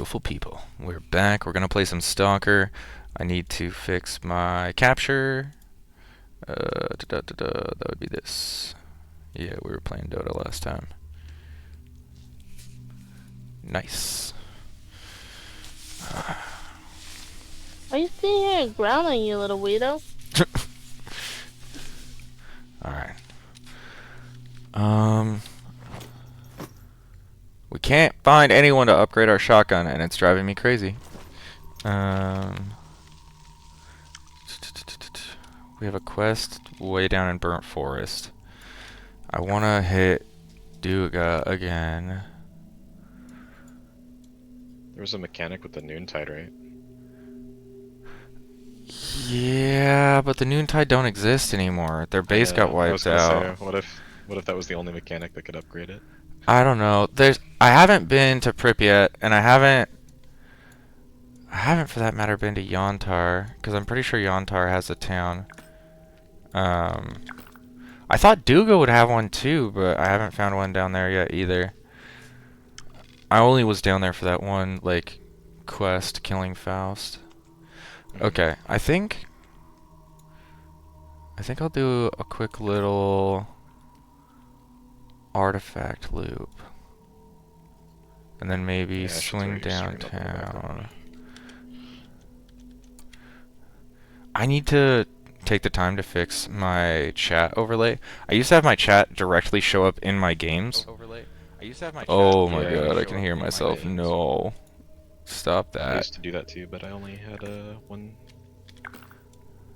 beautiful people. We're back. We're gonna play some Stalker. I need to fix my capture. That would be this. Yeah, we were playing Dota last time. Nice. Why you sitting here and growling, you little weirdo? Alright. We can't find anyone to upgrade our shotgun, and it's driving me crazy. We have a quest way down in Burnt Forest. I want to hit Duga again. There was a mechanic with the noontide, right? Yeah, but the Noontide don't exist anymore. Their base got I was wiped gonna out. say, what if that was the only mechanic that could upgrade it? I don't know. I haven't been to Pripyat, and I haven't for that matter been to Yontar, because I'm pretty sure Yontar has a town. I thought Duga would have one too, but I haven't found one down there yet either. I only was down there for that one, like, quest, killing Faust. Okay, I think I'll do a quick little artifact loop. And then maybe Yeah, swing downtown. I need to take the time to fix my chat overlay. I used to have my chat directly show up in my games. Oh my god, I can hear myself. No. Stop I that. used to do that too, but I only had one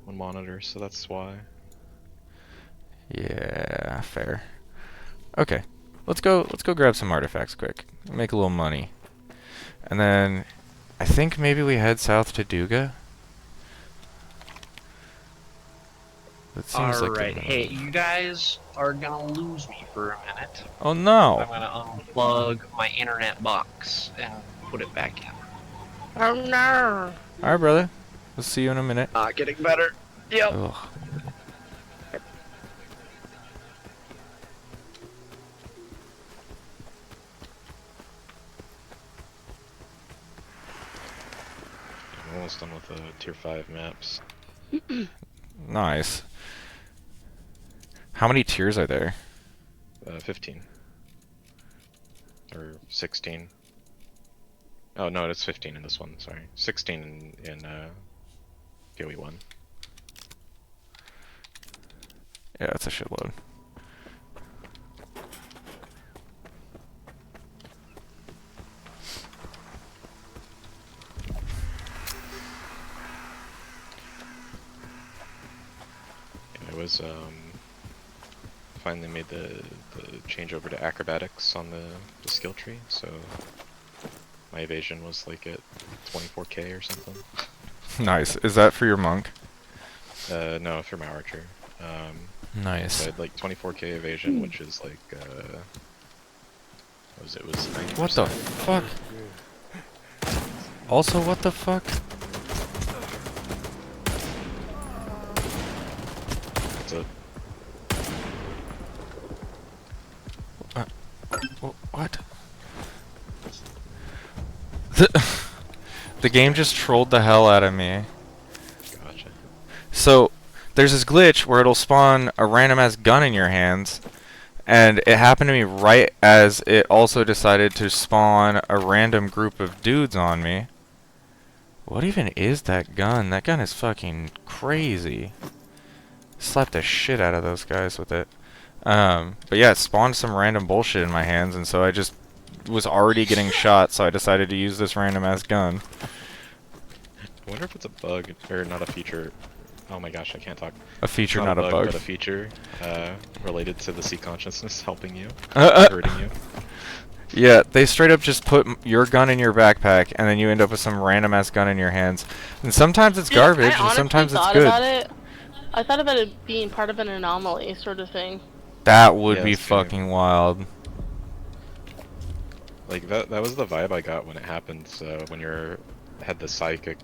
monitor, so that's why. Yeah, fair. Okay. Let's go grab some artifacts quick. Make a little money. And then I think maybe we head south to Duga. That seems like the Alright, hey, move. you guys are gonna lose me for a minute. Oh no. I'm gonna unplug my internet box and put it back in. Oh no! Alright, brother. We'll see you in a minute. Not getting better. Yep. Ugh. I'm almost done with the tier 5 maps. Nice. How many tiers are there? 15. Or 16. Oh no, it's 15 in this one, sorry. 16 in PoE 1. Yeah, that's a shitload. It was finally made the change over to acrobatics on the skill tree, so my evasion was like at 24k or something. Nice. Is that for your monk? No, for my archer. Nice. So I had like 24k evasion, which is like it was 90%. What the fuck? Also, what the fuck? It's a What? The game just trolled the hell out of me. gotcha. So, there's this glitch where it'll spawn a random ass gun in your hands, and it happened to me right as it also decided to spawn a random group of dudes on me. What even is that gun? That gun is fucking crazy. Slapped the shit out of those guys with it. But yeah, it spawned some random bullshit in my hands, and so I just was already getting shot, so I decided to use this random ass gun. I wonder if it's a bug or not a feature. Oh my gosh, I can't talk. A feature, It's not a bug. but a feature related to the sea consciousness helping you, Uh, hurting you. Yeah, they straight up just put your gun in your backpack, and then you end up with some random ass gun in your hands. And sometimes it's garbage, and sometimes it's good. I thought about it being part of an anomaly, sort of thing. That would Yeah, be it's kind of- fucking wild. Like that was the vibe I got when it happened. So when had the psychic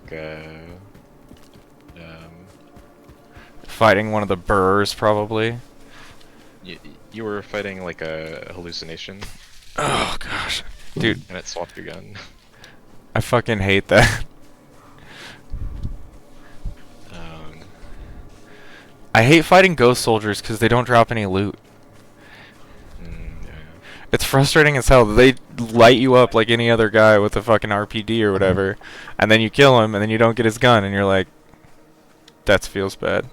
Fighting one of the burrs, probably. you were fighting like a hallucination Oh gosh, dude. and it swapped your gun. I fucking hate that. Um, I hate fighting ghost soldiers because they don't drop any loot. yeah. It's frustrating as hell. They light you up like any other guy with a fucking RPG or whatever, and then you kill him, and then you don't get his gun, and you're like, that feels bad.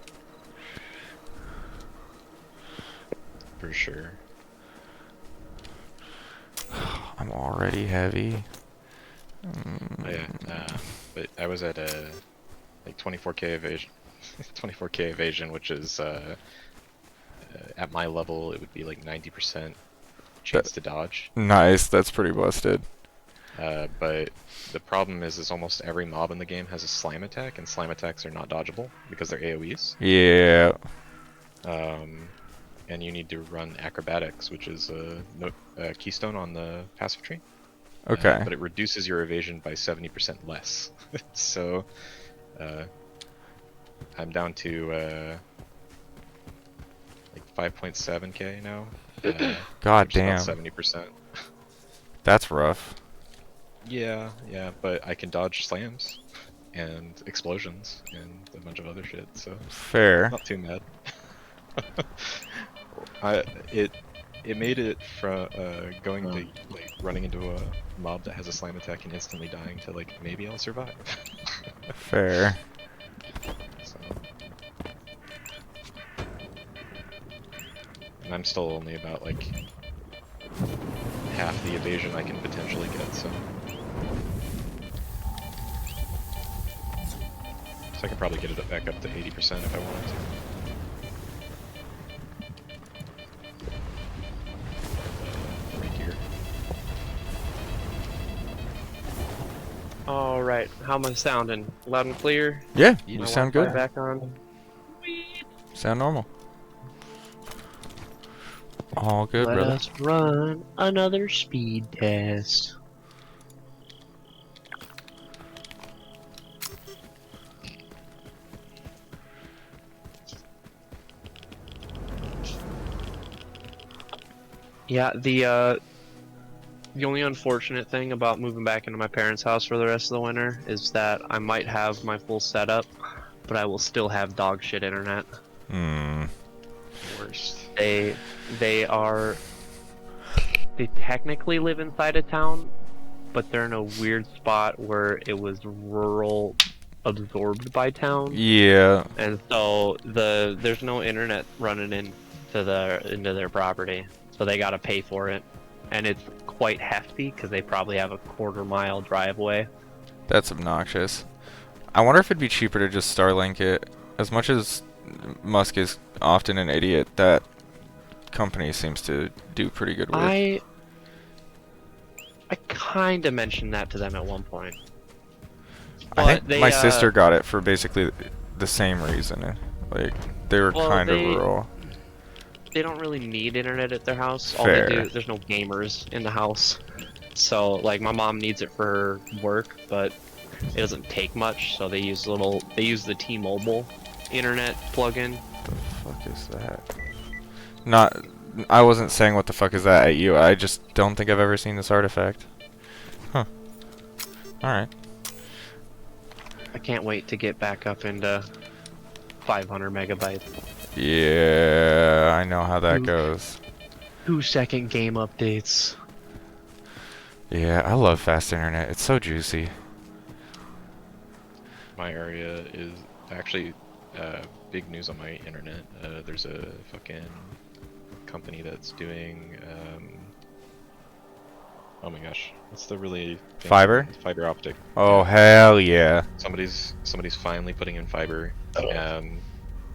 For sure. I'm already heavy. Oh, yeah. But I was at like 24k evasion, 24k evasion, which is at my level it would be like 90% chance to dodge. Nice, that's pretty busted. But the problem is almost every mob in the game has a slime attack, and slime attacks are not dodgeable because they're AoEs. Yeah. And you need to run acrobatics, which is a keystone on the passive tree. Okay. But it reduces your evasion by 70% less. So I'm down to like 5.7k now. God which is damn. about 70%. That's rough. Yeah, but I can dodge slams and explosions and a bunch of other shit, so Fair. not too mad. It made it from going to like running into a mob that has a slam attack and instantly dying to like maybe I'll survive. Fair. So, and I'm still only about like half the evasion I can potentially get, so I can probably get it back up to 80% if I wanted to. Right here. Alright, how am I sounding? Loud and clear? Yeah, You you My sound Wi-Fi good. back on? Sound normal. All good, Let brother. us run another speed test. Yeah, the only unfortunate thing about moving back into my parents' house for the rest of the winter is that I might have my full setup, but I will still have dog shit internet. Hmm. Worst. They technically live inside a town, but they're in a weird spot where it was rural absorbed by town. Yeah. And so there's no internet running into their property. So they gotta pay for it. And it's quite hefty because they probably have a quarter-mile driveway. That's obnoxious. I wonder if it'd be cheaper to just Starlink it. As much as Musk is often an idiot, that company seems to do pretty good work. I kinda mentioned that to them at one point. I think But my sister got it for basically the same reason. Like, they were Well, kind of they- rural. they don't really need internet at their house. All Fair. they do, there's no gamers in the house. So like my mom needs it for her work, but it doesn't take much. So they use the T-Mobile internet plugin. What the fuck is that? Not, I wasn't saying what the fuck is that at you. I just don't think I've ever seen this artifact. Huh. Alright. I can't wait to get back up into 500 megabytes. Yeah, I know how that Oof. goes. 2-second game updates. Yeah, I love fast internet. It's so juicy. My area is actually big news on my internet. There's a fucking company that's doing oh my gosh, what's the really fancy Fiber? one? Fiber optic. Oh, Yeah. hell yeah. Somebody's finally putting in fiber.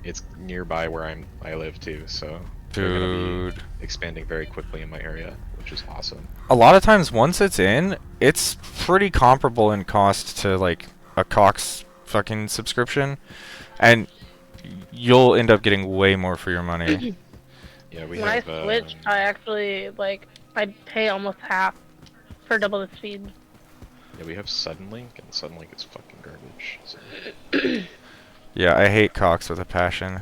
It's nearby where I live too, so they're gonna Dude. be expanding very quickly in my area, which is awesome. A lot of times, once it's in, it's pretty comparable in cost to, like, a Cox fucking subscription. And you'll end up getting way more for your money. Yeah, we When I have. switched, I actually I pay almost half for double the speed. Yeah, we have Suddenlink, and Suddenlink is fucking garbage. So. Yeah, I hate Cox with a passion.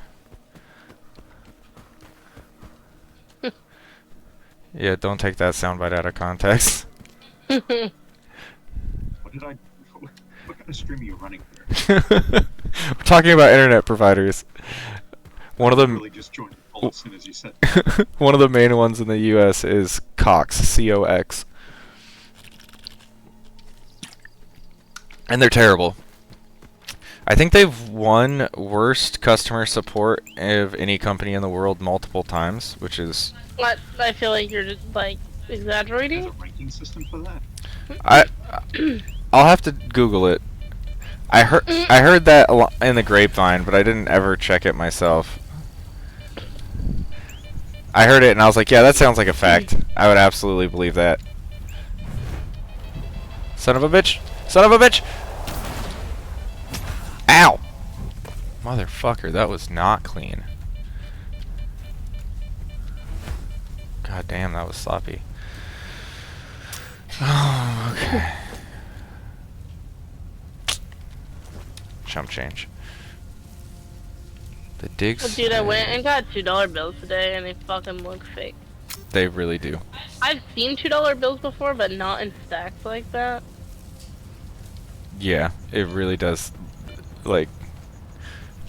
Yeah, don't take that soundbite out of context. What did I? What kind of stream are you running here? We're talking about internet providers. One of I them, really just joined the call as soon as you said. one of the main ones in the U.S. is Cox, C-O-X, and they're terrible. I think they've won worst customer support of any company in the world multiple times, which is I feel like you're just, like There's exaggerating. a ranking system for that. I'll have to Google it. I heard that in the grapevine, but I didn't ever check it myself. I heard it and I was like, yeah, that sounds like a fact. I would absolutely believe that. Son of a bitch! Son of a bitch! Ow! Motherfucker, that was not clean. God damn, that was sloppy. Oh, okay. Chump change. The digs. Well, dude, I went and got $2 bills today, and they fucking look fake. They really do. I've seen $2 bills before, but not in stacks like that. Yeah, it really does, like,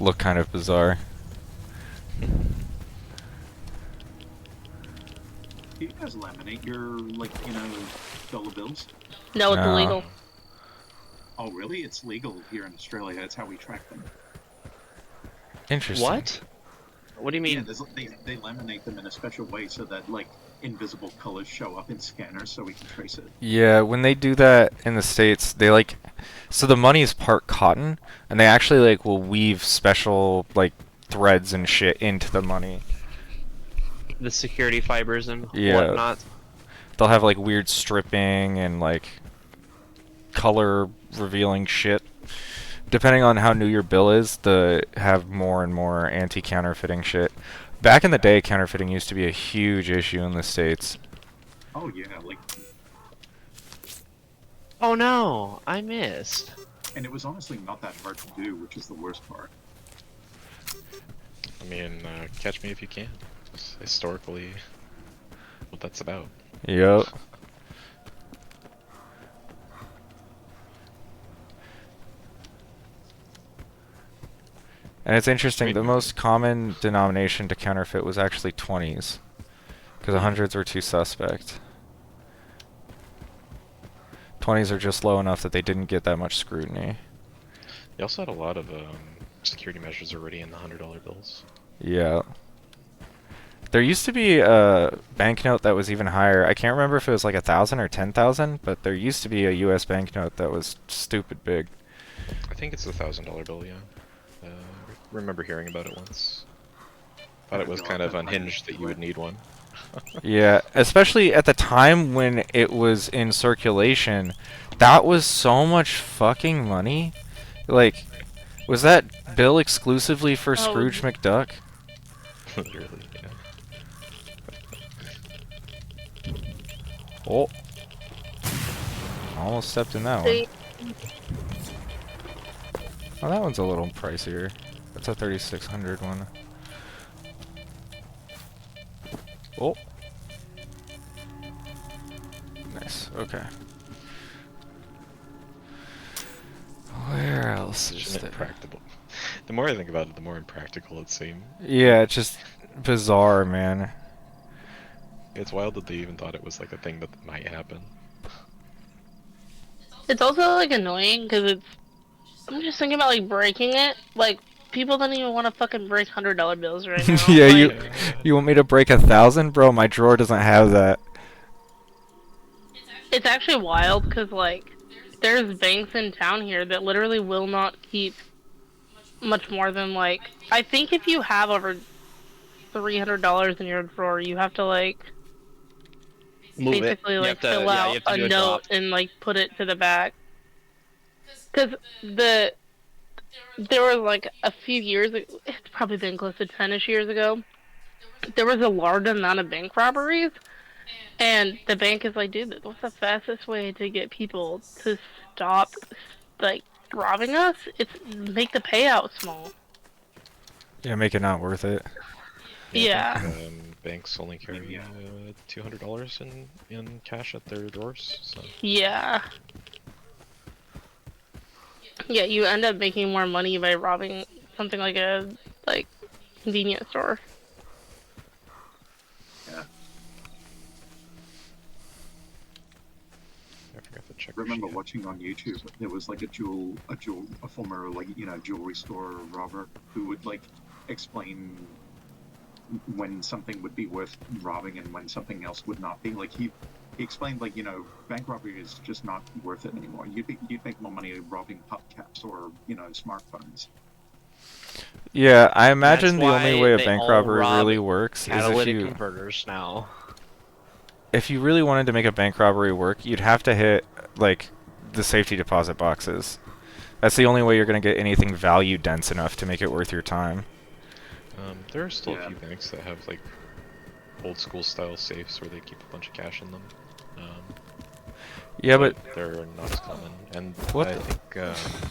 look kind of bizarre. Do you guys laminate your, like, dollar bills? No, it's No. illegal. Oh, really? It's legal here in Australia. That's how we track them. Interesting. What? What do you Yeah, mean? they laminate them in a special way so that, like, invisible colors show up in scanners so we can trace it. Yeah, when they do that in the States, they like, so the money is part cotton, and they actually like will weave special like threads and shit into the money. The security fibers and Yeah. whatnot. They'll have like weird stripping and like color revealing shit. Depending on how new your bill is, they have more and more anti-counterfeiting shit. Back in the day, counterfeiting used to be a huge issue in the States. Oh, yeah, like, Oh no, I missed. and it was honestly not that hard to do, which is the worst part. I mean, catch me if you can. It's historically, what that's about. Yep. And it's interesting, the most common denomination to counterfeit was actually 20s. Because 100s were too suspect. 20s are just low enough that they didn't get that much scrutiny. They also had a lot of security measures already in the $100 bills. Yeah. There used to be a banknote that was even higher. I can't remember if it was like 1,000 or 10,000, but there used to be a US banknote that was stupid big. I think it's the $1,000 bill, yeah. Remember hearing about it once. Thought it was kind of unhinged that you would need one. Yeah, especially at the time when it was in circulation, that was so much fucking money. Like, was that bill exclusively for Scrooge McDuck? Literally, yeah. Oh. Almost stepped in that one. See, Oh, that one's a little pricier. That's a 3600 one. Oh. Nice. Okay. Where else is Isn't there? it practical? The more I think about it, the more impractical it seems. Yeah, it's just bizarre, man. It's wild that they even thought it was like a thing that might happen. it's also like annoying because it's. I'm just thinking about like breaking it. Like people don't even want to fucking break $100 bills right now. Yeah, like, you want me to break 1,000, bro? My drawer doesn't have that. It's actually wild because like there's banks in town here that literally will not keep much more than like I think if you have over $300 in your drawer, you have to like Move it. basically You like have to- fill yeah, you out have to a do a note drop. and like put it to the back. Because there was like a few years, it's probably been close to 10ish years ago, there was a large amount of bank robberies, and the bank is like, dude, what's the fastest way to get people to stop like robbing us? It's make the payout small. Yeah, make it not worth it. Yeah. I think, banks only carry $200 in cash at their doors, so Yeah. Yeah, you end up making more money by robbing something like a like convenience store. Yeah. I forgot to check. I remember watching on YouTube. There was like a former like jewelry store robber who would like explain when something would be worth robbing and when something else would not be. Like he explained like bank robbery is just not worth it anymore. You'd make more money robbing hubcaps or smartphones. Yeah, I That's imagine the only why way a they bank all robbery rob really works is catalytic converters now. if you really wanted to make a bank robbery work, you'd have to hit like the safety deposit boxes. That's the only way you're going to get anything value dense enough to make it worth your time. There are still a Yeah. few banks that have like old school style safes where they keep a bunch of cash in them. Yeah, but they're not as common. And What I the- think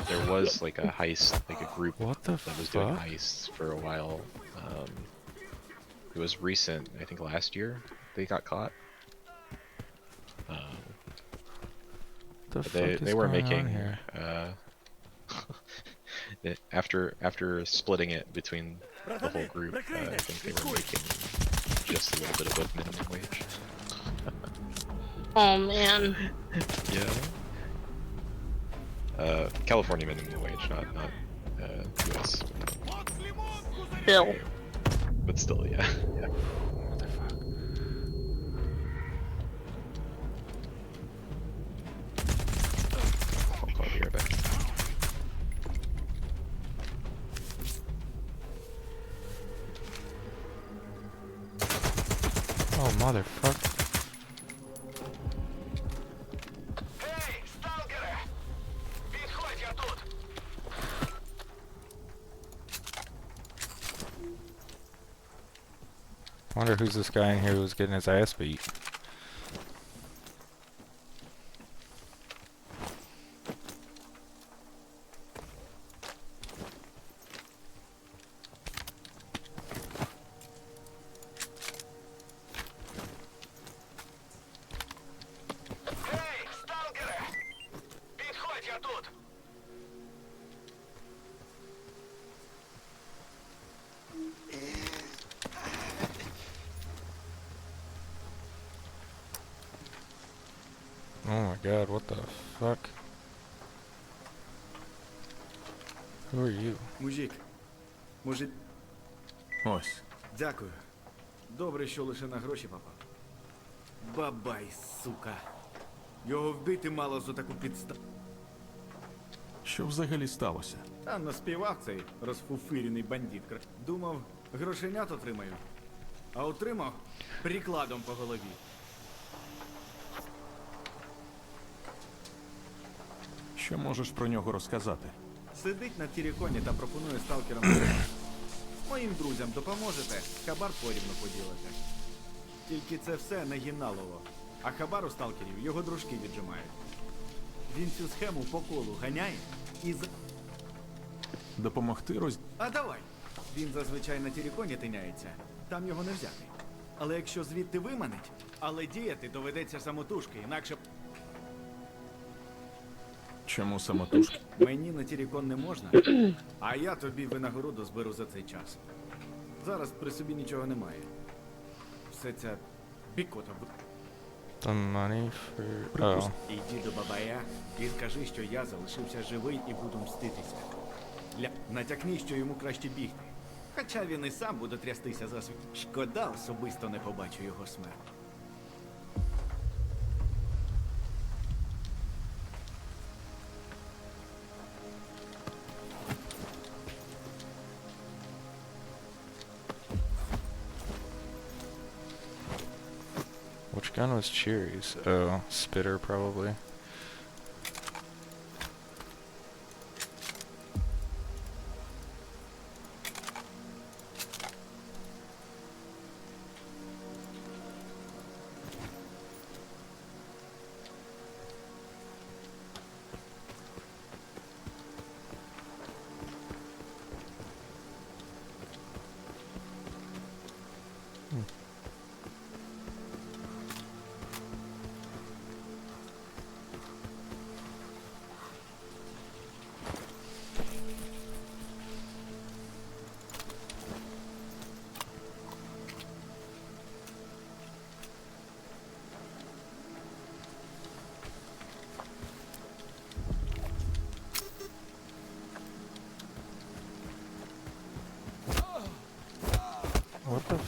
there was like a heist, like a group what the that was doing fuck? heists for a while. It was recent, I think last year they got caught. The But fuck they is were going on making here? after splitting it between the whole group, I think they were making just a little bit above minimum wage. Oh man. Yeah. California minimum wage, not US. Still. But still, yeah. Yeah. I'll call the airbag. Oh motherfucker. Эй, сталкеры! Підходь, я тут! Wonder who's this guy in here who's getting his ass beat. Эй, сталкеры! Підходь, я тут! Oh my god, what the fuck? Who are you? Мужик, може. Ось. Дякую. Добре, що лише на гроші попав. Бабай, сука. Його вбити мало за таку підставу. Що взагалі сталося? Та наспівав цей розфуфирений бандит. Думав, грошенят отримаю. А отримав прикладом по голові. Що можеш про нього розказати? Сидить на тіріконі та пропонує сталкерам. Моїм друзям допоможете, хабар порівну поділите. Тільки це все не гіналово. А хабар у сталкерів його дружки віджимають. Він цю схему по колу ганяє і Допомогти роз... А давай. Він зазвичай на тіріконі тиняється. Там його не взяти. Але якщо звідти виманить, але діяти доведеться самотужки, інакше Чому самотужки? мені на тірікон не можна, а я тобі винагороду зберу за цей час. Зараз при собі нічого немає. Все ця бікота. The money for... Oh. Іди до бабая і скажи, що я залишився живий і буду мститися. Натякни, що йому краще бігти. Хоча він і сам буде трястися за свій. Шкода, особисто не побачу його смерть. Which gun was Cherry's? Oh, Spitter probably.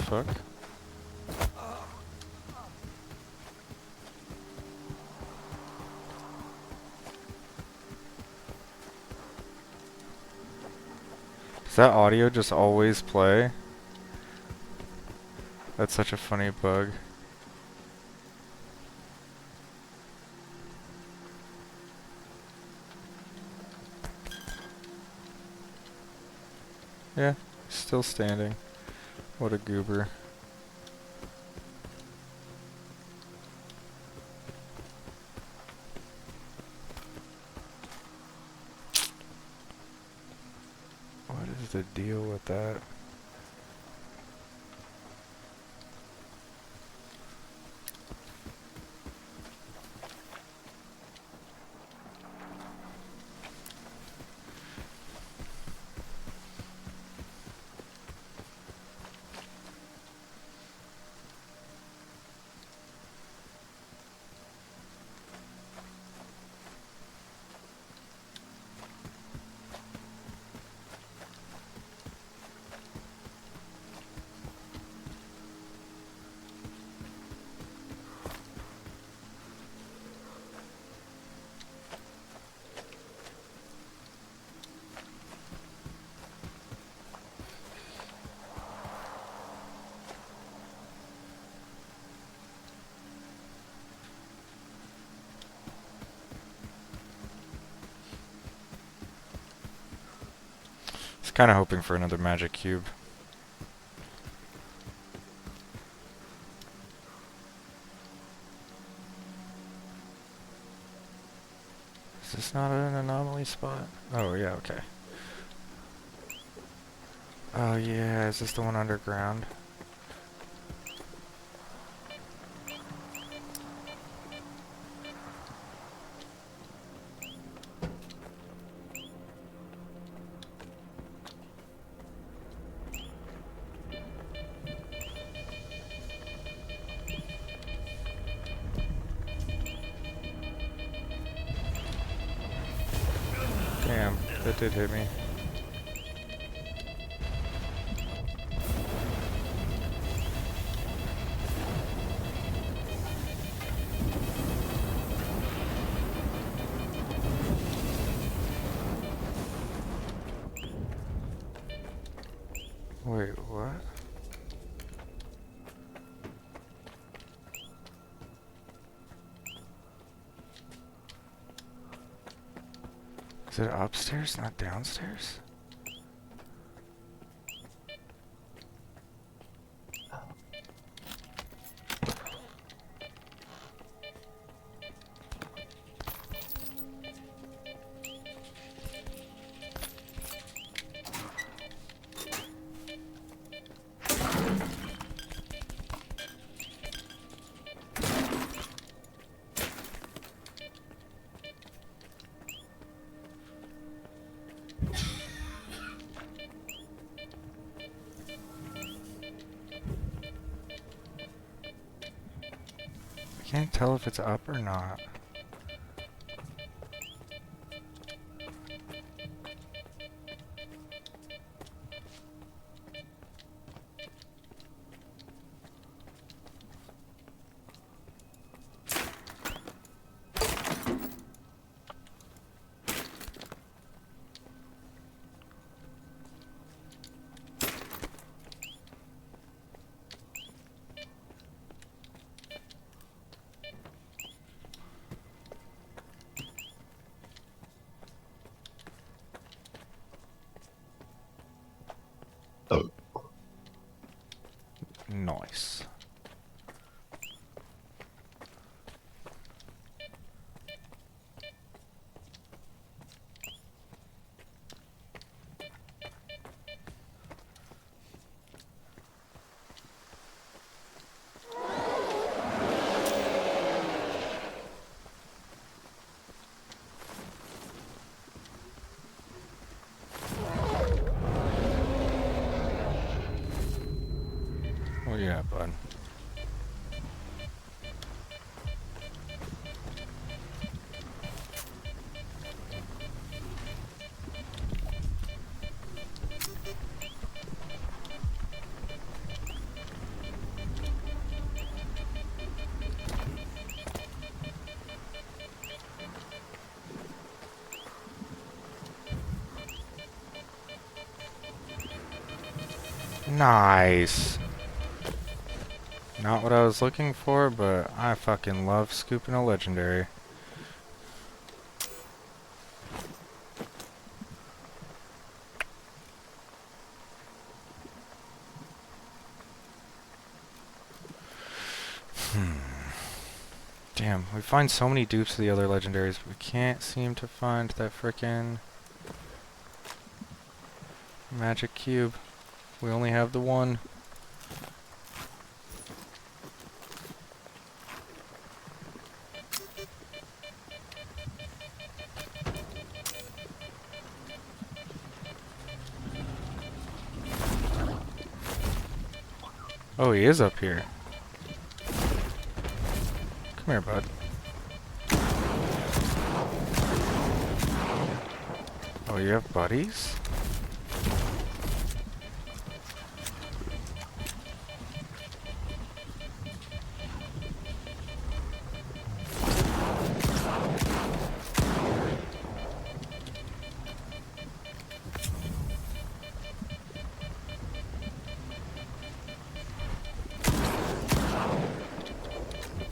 fuck? Does that audio just always play? That's such a funny bug. Yeah, still standing. What a goober. What is the deal with that? I was kind of hoping for another magic cube. Is this not an anomaly spot? Oh yeah, okay. Oh yeah, is this the one underground? Damn, that did hit me. Wait, what? Is it upstairs, not downstairs? I can't tell if it's up or not. Nice. Oh yeah, bud. Nice. Not what I was looking for, but I fucking love scooping a legendary. Damn, we find so many dupes of the other legendaries, but we can't seem to find that frickin' magic cube. We only have the one. Oh, he is up here. Come here, bud. Oh, you have buddies?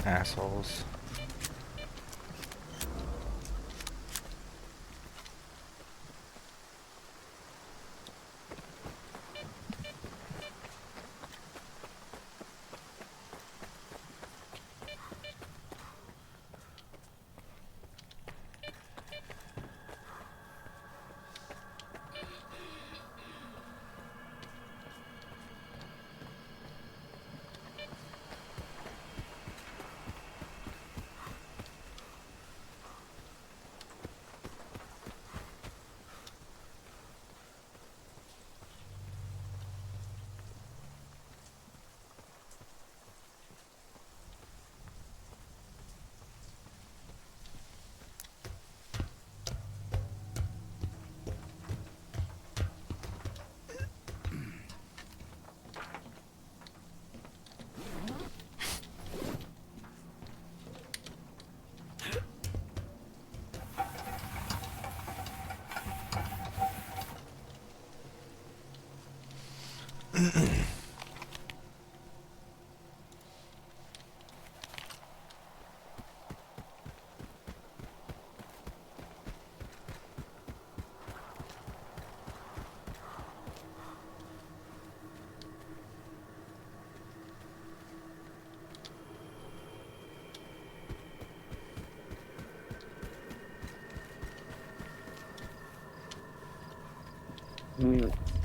Assholes.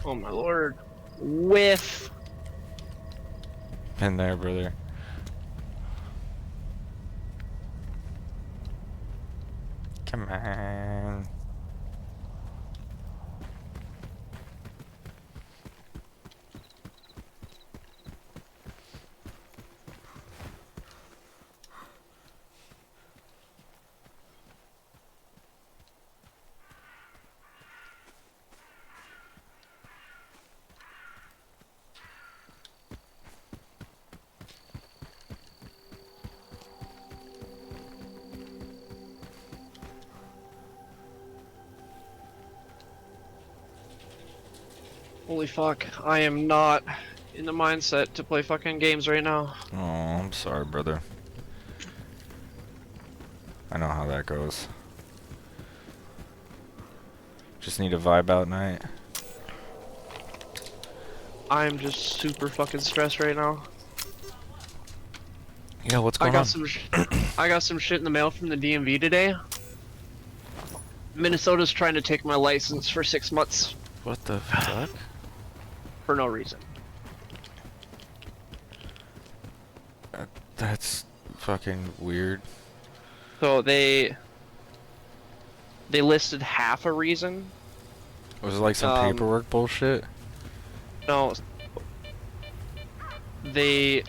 Oh my lord. Whiff. Been there, brother. Come on. Holy fuck, I am not in the mindset to play fucking games right now. Oh, I'm sorry, brother. I know how that goes. Just need a vibe out night. I'm just super fucking stressed right now. Yeah, what's going on? I got some shit in the mail from the DMV today. Minnesota's trying to take my license for 6 months What the fuck? for no reason. That's fucking weird. So they listed half a reason. Was it like some paperwork bullshit? No. Their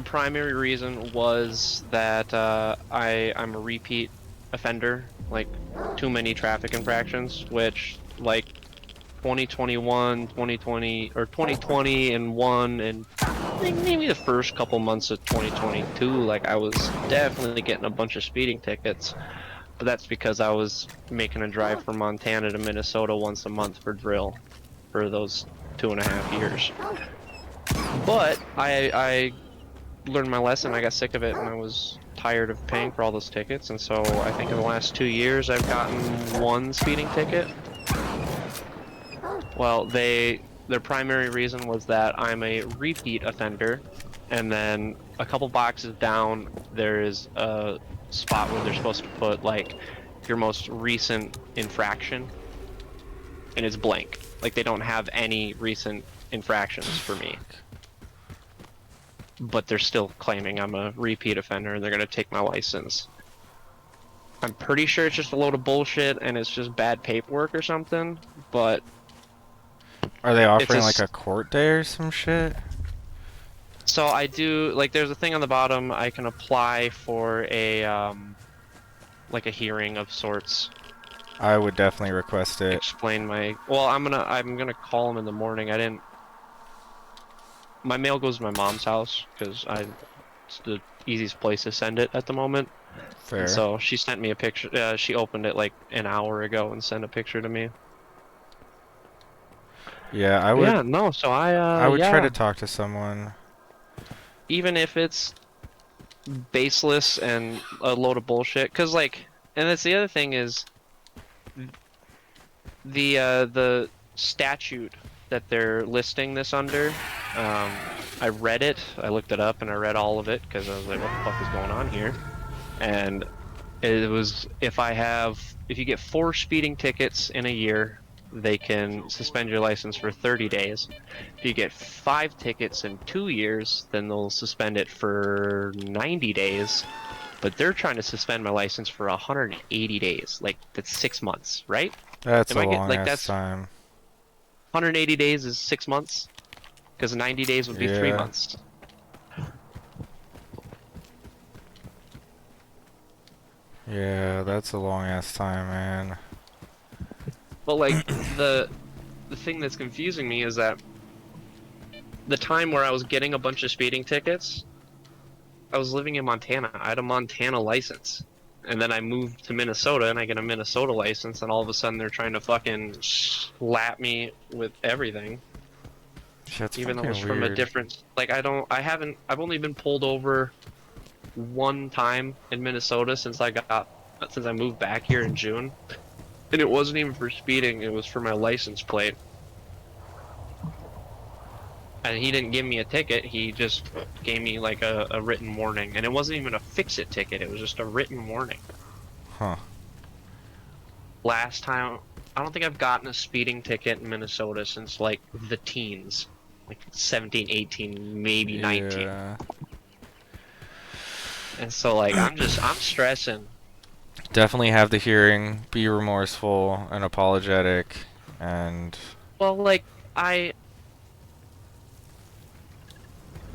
primary reason was that I'm a repeat offender, like too many traffic infractions, which like 2021, 2020, or 2020 and one, and maybe the first couple months of 2022, like I was definitely getting a bunch of speeding tickets. But that's because I was making a drive from Montana to Minnesota once a month for drill for those 2.5 years. But I learned my lesson. I got sick of it, and I was tired of paying for all those tickets. And so I think in the last 2 years, I've gotten one speeding ticket. Well, their primary reason was that I'm a repeat offender, and then a couple boxes down, there is a spot where they're supposed to put like your most recent infraction, and it's blank. Like they don't have any recent infractions for me. But they're still claiming I'm a repeat offender and they're gonna take my license. I'm pretty sure it's just a load of bullshit and it's just bad paperwork or something, but Are they offering a like a court day or some shit? so I do, like, there's a thing on the bottom. I can apply for a like a hearing of sorts. I would definitely request it. Explain my, well, I'm gonna call them in the morning. I didn't, my mail goes to my mom's house because it's the easiest place to send it at the moment. Fair. And so she sent me a picture. She opened it like an hour ago and sent a picture to me. Yeah, I would. Yeah, no. So I would yeah. try to talk to someone. Even if it's baseless and a load of bullshit, because like, and that's the other thing is the statute that they're listing this under. I read it, I looked it up, and I read all of it because I was like, what the fuck is going on here? And it was if you get 4 speeding tickets in a year, they can suspend your license for 30 days. If you get 5 tickets in 2 years, then they'll suspend it for 90 days. But they're trying to suspend my license for 180 days. Like, that's 6 months, right? That's Am a I long like ass that's time. 180 days is 6 months? Because 90 days would be 3 Yeah. months. Yeah, that's a long ass time, man. But like the thing that's confusing me is that the time where I was getting a bunch of speeding tickets, I was living in Montana. I had a Montana license. And then I moved to Minnesota and I get a Minnesota license, and all of a sudden they're trying to fucking slap me with everything. That's Even though it was fucking from a weird. different, like, I've only been pulled over one time in Minnesota since I moved back here in June. And it wasn't even for speeding, it was for my license plate. And he didn't give me a ticket, he just gave me like a written warning. And it wasn't even a fix-it ticket, it was just a written warning. Huh. Last time, I don't think I've gotten a speeding ticket in Minnesota since like the teens. Like 17, 18, maybe 19. Yeah. And so like, I'm stressing. Definitely have the hearing, be remorseful and apologetic, and Well, like,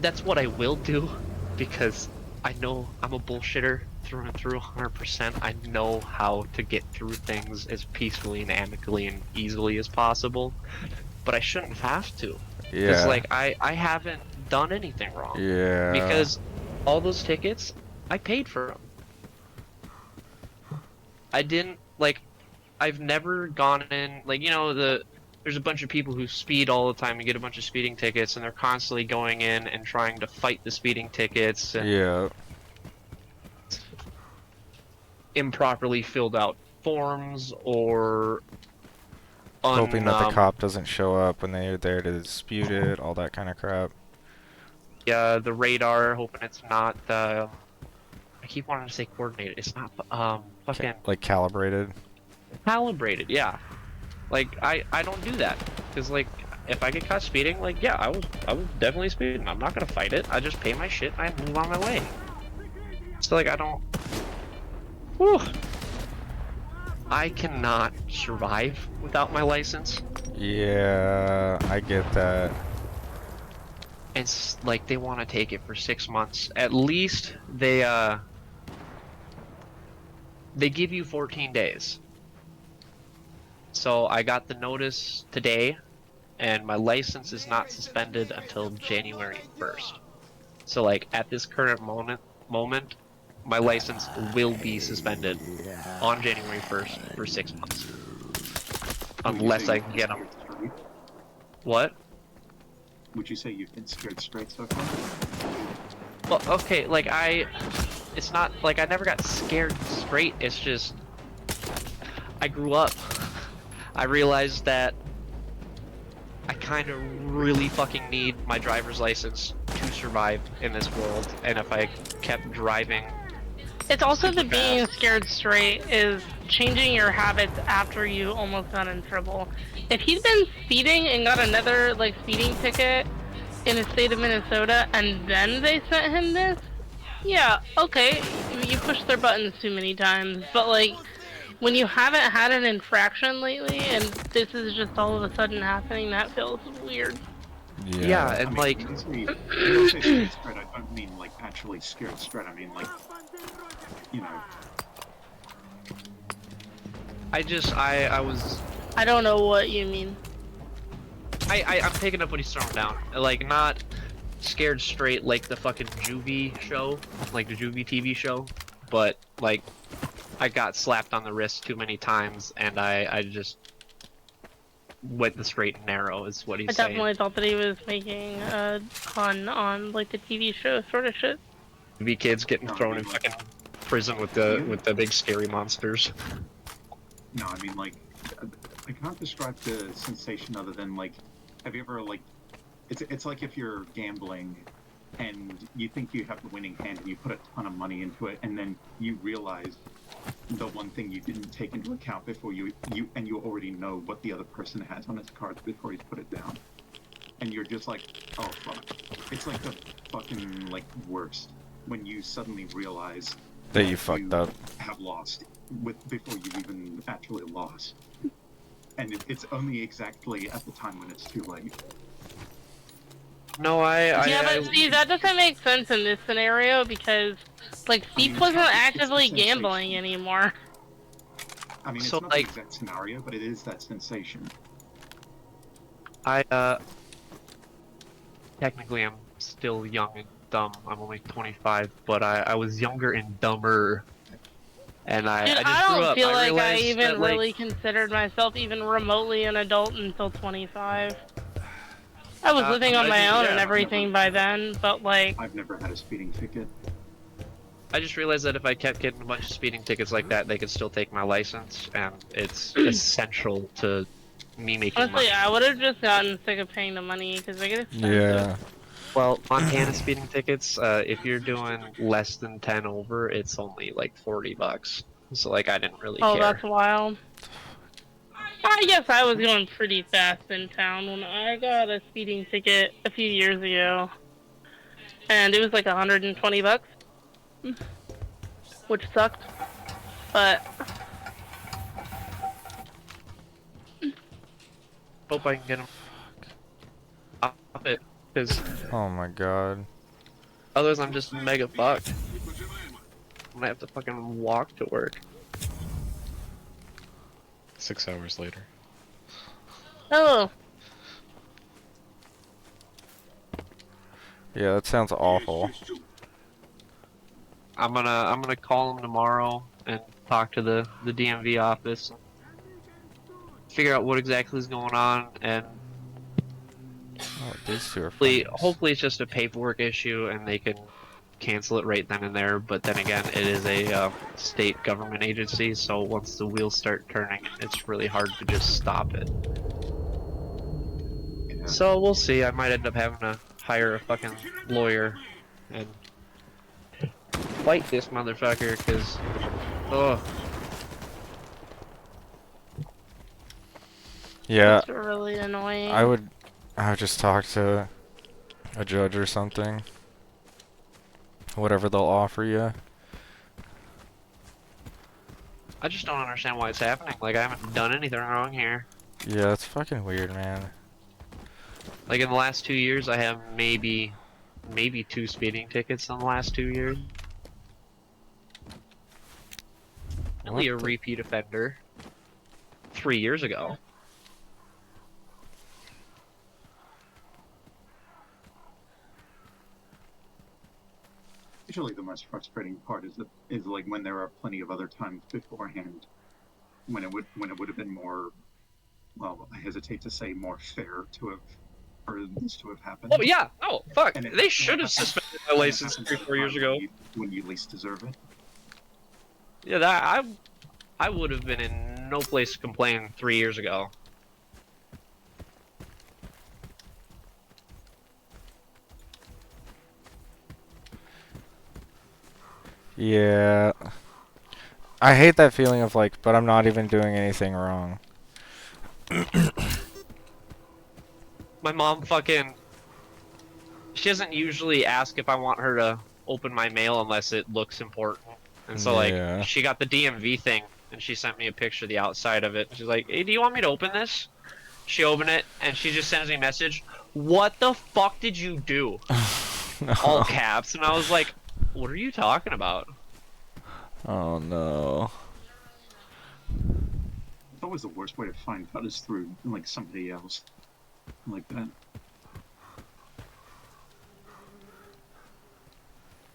that's what I will do, because I know I'm a bullshitter through and through 100%. I know how to get through things as peacefully and amicably and easily as possible, but I shouldn't have to. Because, yeah. like, I haven't done anything wrong. Yeah. Because all those tickets, I paid for them. I didn't, like, I've never gone in, like, you know, there's a bunch of people who speed all the time and get a bunch of speeding tickets, and they're constantly going in and trying to fight the speeding tickets. And Yeah. improperly filled out forms, or Hoping that the cop doesn't show up when they're there to dispute it, all that kind of crap. Yeah, the radar, hoping it's not I keep wanting to say coordinated. It's not fucking Like calibrated. calibrated. Yeah, like I don't do that, because like if I get caught speeding, like yeah, I was definitely speeding. I'm not gonna fight it. I just pay my shit and I move on my way. So like I don't. Whew. I cannot survive without my license. Yeah, I get that. It's like they want to take it for 6 months. At least they give you 14 days. So I got the notice today, and my license is not suspended until January 1st. So like at this current moment, my license will be suspended on January 1st for 6 months. Unless I can get them. What? Would you say you've been scared straight so far? Well, okay, like it's not like I never got scared straight. It's just I grew up. I realized that I kind of really fucking need my driver's license to survive in this world, and if I kept driving, It's also super the being fast. scared straight is changing your habits after you almost got in trouble. If he'd been speeding and got another like speeding ticket in the state of Minnesota and then they sent him this, yeah, okay, you pushed their buttons too many times. But like when you haven't had an infraction lately and this is just all of a sudden happening, that feels weird. Yeah, I and mean, like when I say scared straight, I don't mean like actually scared straight. I mean like, you know, I was I don't know what you mean. I'm picking up what he's throwing down. Like, not scared straight like the fucking Juvie show, like the Juvie TV show, but like I got slapped on the wrist too many times and I just went the straight and narrow is what I he's saying. definitely thought that he was making a pun on like the TV show sort of shit. Juvie kids getting No, I thrown mean, in like- fucking prison with Yeah. the big scary monsters. no, I mean like, I can't describe the sensation other than like, have you ever like, it's like if you're gambling and you think you have the winning hand and you put a ton of money into it and then you realize the one thing you didn't take into account before you already know what the other person has on his cards before he's put it down, and you're just like, oh fuck. It's like the fucking like worst when you suddenly realize That you fucked up. have lost before you even actually lost, and it's only exactly at the time when it's too late. No, Yeah, but see, that doesn't make sense in this scenario because, like, Steve it's wasn't not- it's actively the sensation. gambling anymore. I mean, So, it's not like- the exact scenario, but it is that sensation. Technically I'm still young and dumb. I'm only 25, but I was younger and dumber. And I Dude, just I grew don't up. feel I like I realized even that, like, really considered myself even remotely an adult until 25. I was living on my own and everything by then, but like, I've never had a speeding ticket. I just realized that if I kept getting a bunch of speeding tickets like that, they could still take my license, and it's essential to me making honestly, money. I would have just gotten sick of paying the money because they get expensive. Yeah. Well, Montana speeding tickets, if you're doing less than 10 over, it's only like $40. So like, I didn't really Oh, care. that's wild. I guess I was going pretty fast in town when I got a speeding ticket a few years ago. And it was like $120, which sucked. But Hope I can get them off it, because Oh my god. otherwise I'm just mega fucked. I'm gonna have to fucking walk to work. 6 hours later. oh, Yeah, that sounds awful. I'm gonna call him tomorrow and talk to the DMV office, figure out what exactly is going on, and Oh, these two are hopefully it's just a paperwork issue and they can cancel it right then and there. But then again, it is a state government agency, so once the wheels start turning, it's really hard to just stop it. Yeah. So we'll see. I might end up having to hire a fucking lawyer and fight this motherfucker, because oh, Yeah, that's really annoying. I would just talk to a judge or something. Whatever they'll offer you. I just don't understand why it's happening. Like, I haven't done anything wrong here. Yeah, it's fucking weird, man. Like, in the last 2 years, I have maybe 2 speeding tickets in the last 2 years. Only a What the- repeat offender 3 years ago. Usually the most frustrating part is like when there are plenty of other times beforehand when it would have been more, well, I hesitate to say more fair to have for this to have happened. Oh yeah. Oh fuck. And it- They and should it have happens- suspended my and it license happens 3-4 at a years time ago. when you least deserve it. Yeah, that I would have been in no place to complain 3 years ago. Yeah. I hate that feeling of like, but I'm not even doing anything wrong. My mom fucking. She doesn't usually ask if I want her to open my mail unless it looks important. And so, Yeah. like, she got the DMV thing, and she sent me a picture of the outside of it. She's like, hey, do you want me to open this? She opened it, and she just sends me a message. What the fuck did you do? All caps. And I was like, what are you talking about? Oh no. It's always the worst way to find out is through like somebody else, like that.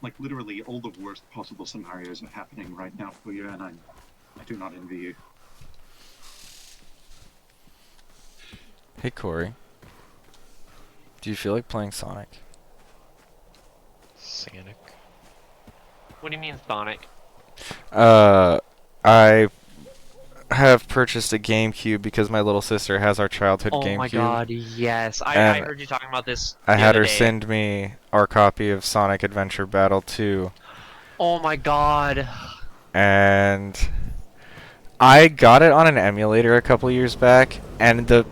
Like literally, all the worst possible scenarios are happening right now for you, and I do not envy you. Hey Corey. Do you feel like playing Sonic? Sonic. What do you mean, Sonic? I have purchased a GameCube because my little sister has our childhood Oh GameCube. my god, yes. I And heard you talking about this I the had other her day. send me our copy of Sonic Adventure Battle 2. Oh my god. And I got it on an emulator a couple years back, and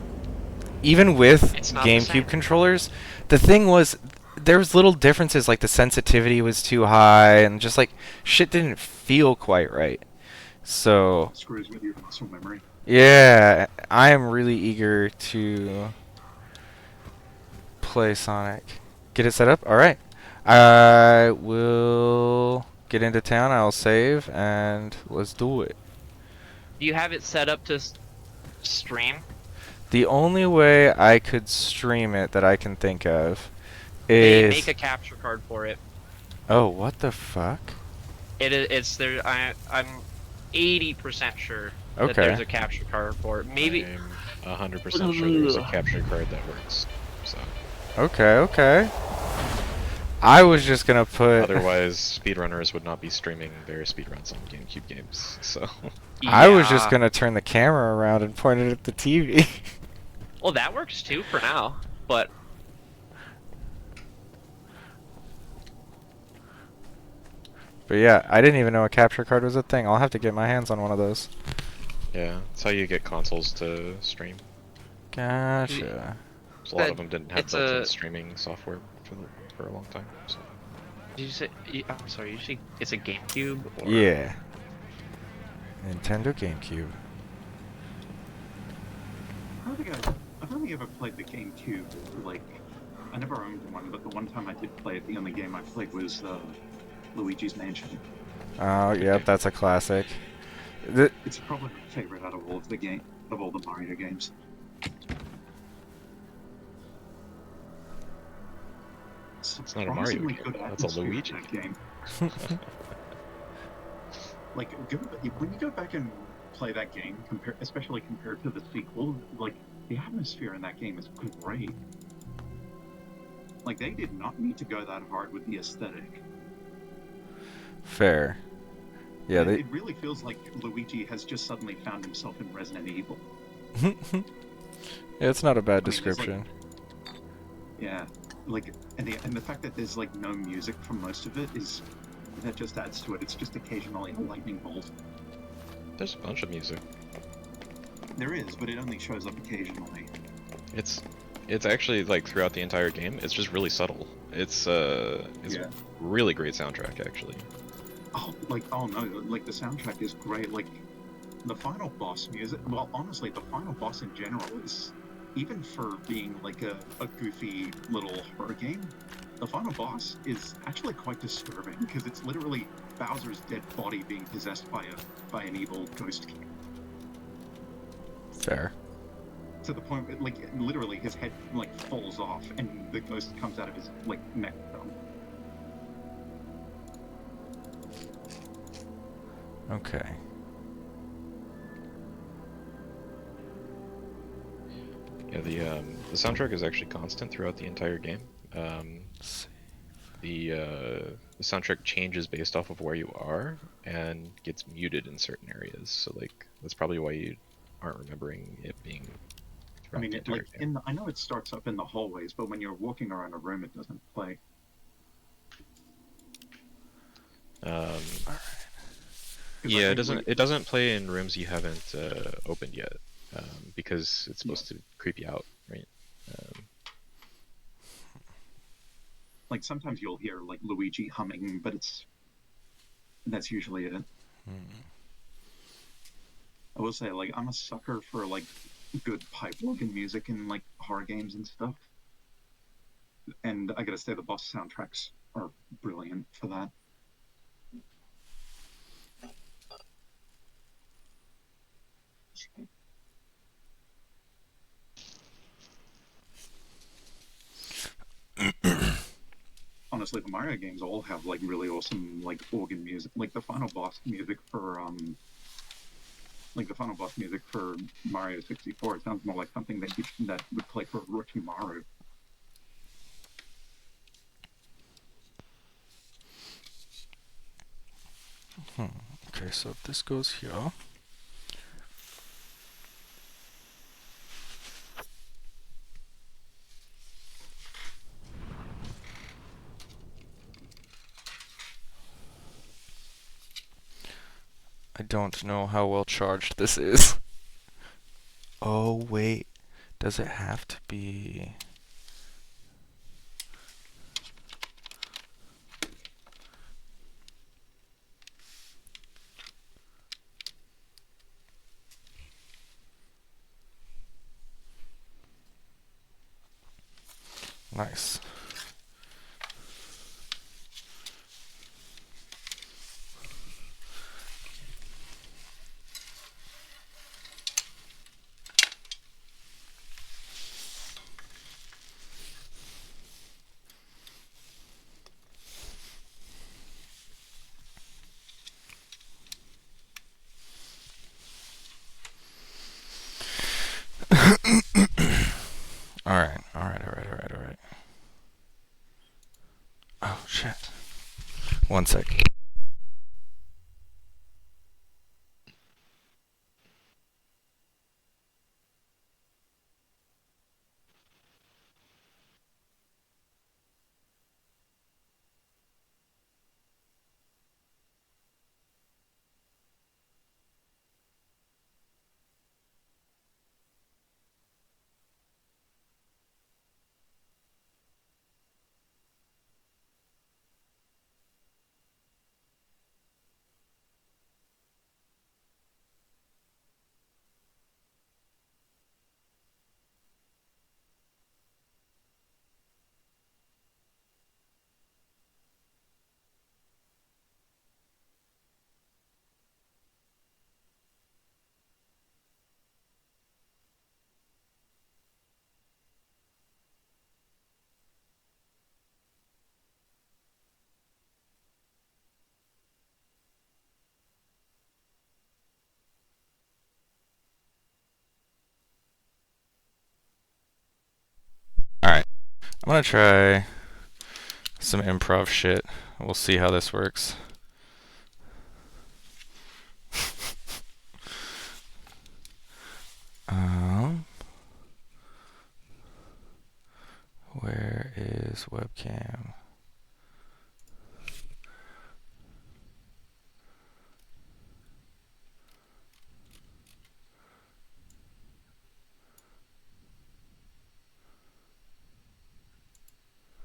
even with It's not the same. GameCube controllers, the thing was there was little differences, like the sensitivity was too high and just like shit didn't feel quite right. So, Screws with your muscle memory. yeah, I am really eager to play Sonic. Get it set up? Alright. I will get into town, I'll save, and let's do it. Do you have it set up to stream? The only way I could stream it that I can think of They is... make a capture card for it. Oh, what the fuck? It's there. I'm 80% sure that Okay. there's a capture card for it. Maybe. I'm 100% sure there's a capture card that works. So Okay. I was just gonna put... otherwise, speedrunners would not be streaming their speedruns on GameCube games. So I was just Yeah. gonna turn the camera around and point it at the TV. Well, that works too for now. But But yeah, I didn't even know a capture card was a thing. I'll have to get my hands on one of those. yeah, that's how you get consoles to stream. Gotcha. 'Cause a lot of them didn't have it's built-in a- streaming software for a long time. So did you say? I'm sorry. You say it's a GameCube? Or... Yeah. Nintendo GameCube. I've only ever played the GameCube. Like, I never owned one, but the one time I did play it, the only game I played was Luigi's Mansion. Oh, yep, that's a classic. It's probably my favorite out of all the Mario games. it's not a Mario Surprisingly game. good That's a atmosphere in Luigi. that game. Like, when you go back and play that game, especially compared to the sequel, like, the atmosphere in that game is great. Like, they did not need to go that hard with the aesthetic. Fair. Yeah, It really feels like Luigi has just suddenly found himself in Resident Evil. Yeah, it's not a bad I mean, it's like- description. Yeah, like, and the fact that there's like no music from most of it that just adds to it. It's just occasionally a lightning bolt. There's a bunch of music. There is, but it only shows up occasionally. It's actually like throughout the entire game. It's just really subtle. It's Yeah. really great soundtrack actually. Oh no, like the soundtrack is great. Like the final boss music. Well, honestly, the final boss in general is, even for being like a goofy little horror game, the final boss is actually quite disturbing because it's literally Bowser's dead body being possessed by an evil ghost king. Fair. To the point where, like, literally his head like falls off and the ghost comes out of his like neck bone. Okay. Yeah, the soundtrack is actually constant throughout the entire game. The soundtrack changes based off of where you are and gets muted in certain areas. So like that's probably why you aren't remembering it being I throughout mean, the entire game. I know it starts up in the hallways, but when you're walking around a room, it doesn't play. Um, 'Cause I yeah, think it doesn't play in rooms you haven't opened yet, because it's supposed to creep you out, right? like sometimes you'll hear like Luigi humming, but that's usually it. I will say, like, I'm a sucker for like good pipe organ music in like horror games and stuff. And I gotta say, the boss soundtracks are brilliant for that. Honestly, the Mario games all have like really awesome like organ music. Like the final boss music for Mario 64. It sounds more like something that would play for Orochimaru. Okay, so this goes here. I don't know how well charged this is. Oh, wait. Does it have to be... Nice. Alright. Oh, shit. One sec. Alright. I'm gonna try some improv shit. We'll see how this works. Where is webcam?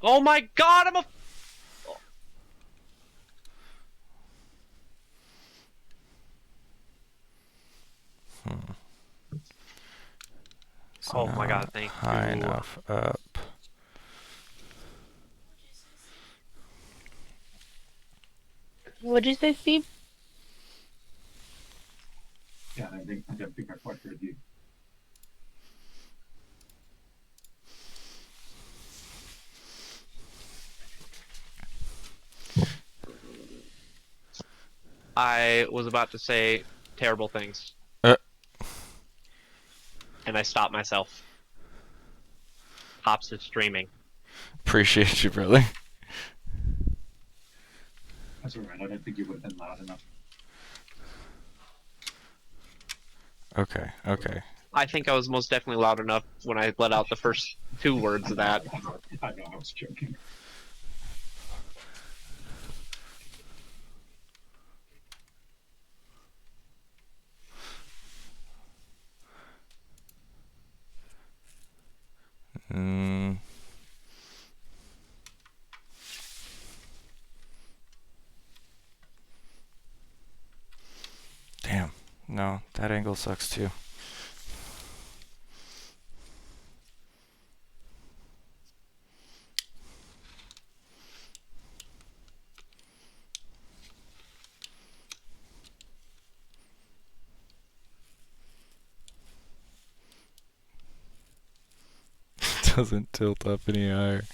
Oh my god, I'm a. So Oh my god, not thank high you. enough up. What'd you say, Steve? Yeah, I don't think I quite heard you. I was about to say terrible things. Uh. And I stopped myself. Hops is streaming. Appreciate you, brother. That's alright. I don't think you would have been loud enough. Okay, okay. I think I was most definitely loud enough when I let out the first 2 words of that. I know, I was joking. Mm. Damn. No, that angle sucks too. Doesn't tilt up any higher.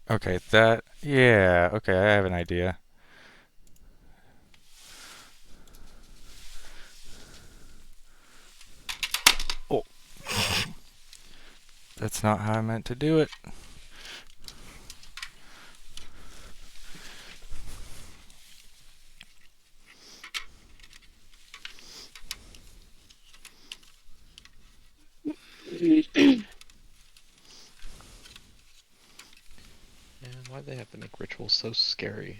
Okay, that, yeah, okay, I have an idea. Oh. That's not how I meant to do it. Man, why'd they have to make rituals so scary?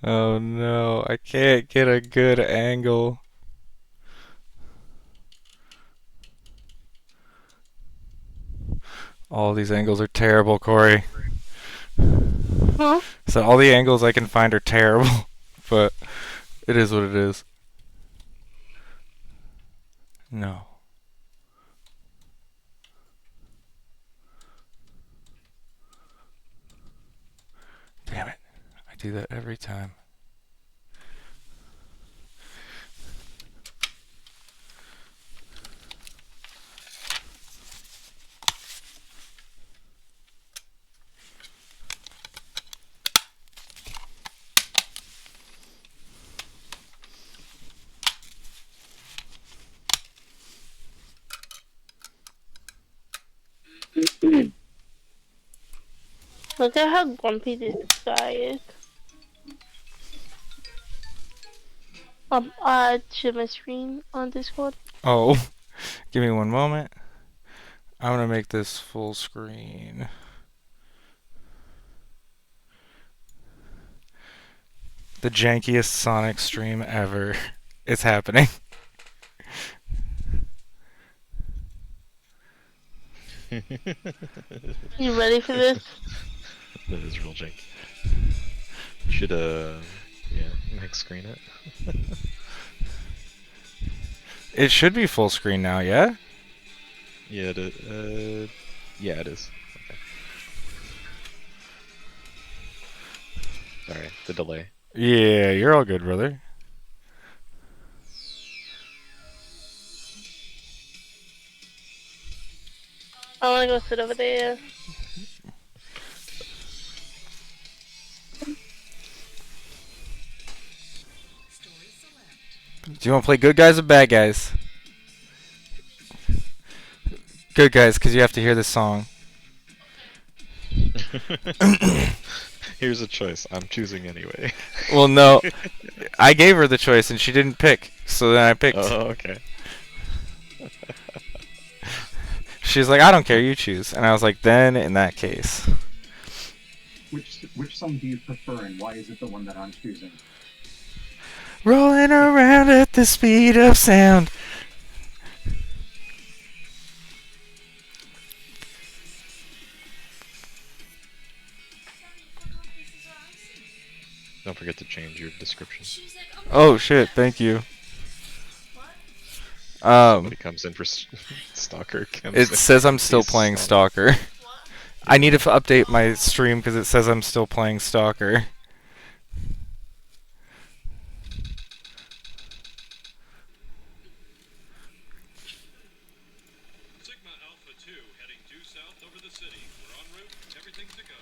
Oh no, I can't get a good angle. All these angles are terrible, Corey. Huh? So all the angles I can find are terrible, but it is what it is. No. Damn it. I do that every time. Look at how grumpy this guy is. To my screen on Discord. Oh, give me one moment. I'm gonna make this full screen. The jankiest Sonic stream ever. It's happening. You ready for this? That is real janky. You should, yeah, next screen it. It should be full screen now, yeah? Yeah, yeah, it is. Okay. Sorry, the delay. Yeah, you're all good, brother. I wanna go sit over there. Do you want to play good guys or bad guys? Good guys, because you have to hear this song. Here's a choice. I'm choosing anyway. Well, no. I gave her the choice and she didn't pick. So then I picked. Oh, okay. She's like, I don't care, you choose. And I was like, then in that case. Which song do you prefer, and why is it the one that I'm choosing? Rolling around at the speed of sound. Don't forget to change your description. Oh shit, thank you. Somebody comes in for Stalker. It says I'm still playing Stalker. I need to update my stream because it says I'm still playing Stalker. Sigma Alpha 2 heading due south over the city. We're en route. Everything's a go.